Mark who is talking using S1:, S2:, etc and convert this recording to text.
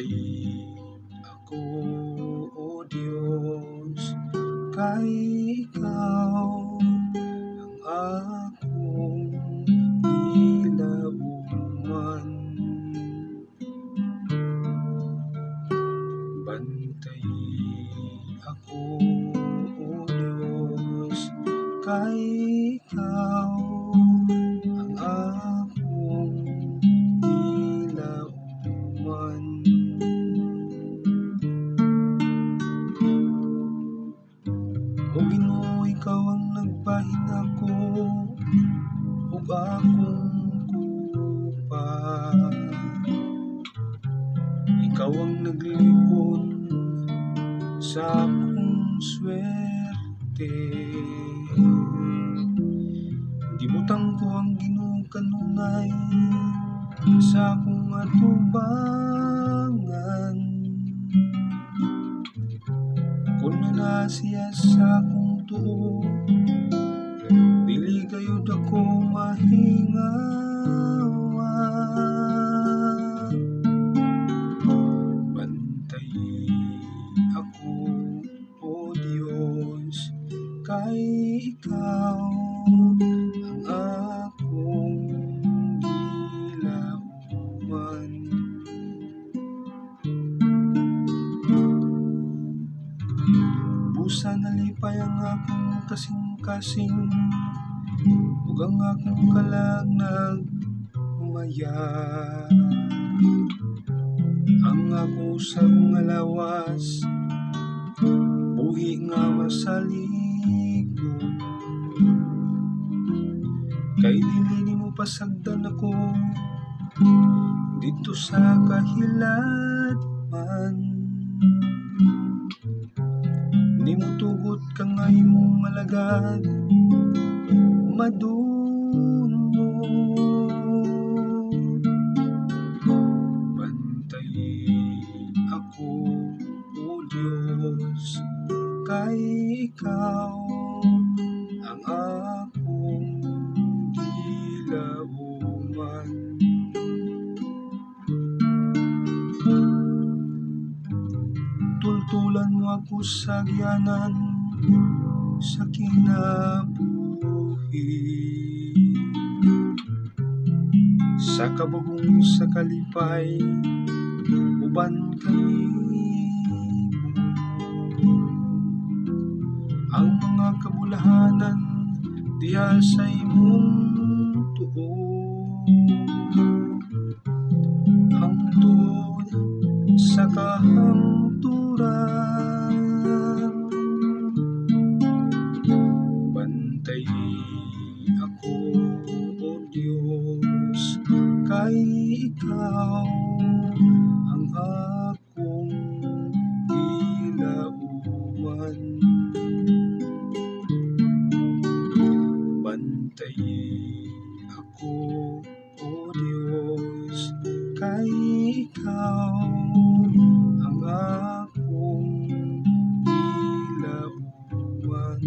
S1: Bantay ako, O Diyos, kay Ikaw ang akong ilauman. Bantay ako, O Diyos, kay Ikaw ang akong ilauman. O Ginoo, Ikaw ang nagbahin ako ug akong kupa. Ikaw ang nagligon sa akong swerte. Gibutang ko ang Ginoo kanunay sa akong atubangan. Kung na siya sa akong tuo, dili gayud ako mahingawa. Bantay ako, O Diyos, kay Ikaw ang akong ilauman. Busa nalipay ang akong kasing-kasing ug ang akong kalag nagumaya. Ang ako sa mga lawas, buhi nga masaligo. Kay dili nimo pasagdan ako dito sa kahilatman. Nimo tugot ka nga imong malagad madunot. Bantay ako, O Diyos, kay Ikaw ang akong ilauman. Tultulan mo ako sa gianan sa kinabuhi, sa kabugong sa kalipay uban kanimo. Ang mga kabulahanan diha sa imong tuo, hangtod sa kahangturan. Bantay ako, O Diyos, kay Ikaw ang akong ilauman. Bantay ako, O Diyos, kay Ikaw ang akong ilauman.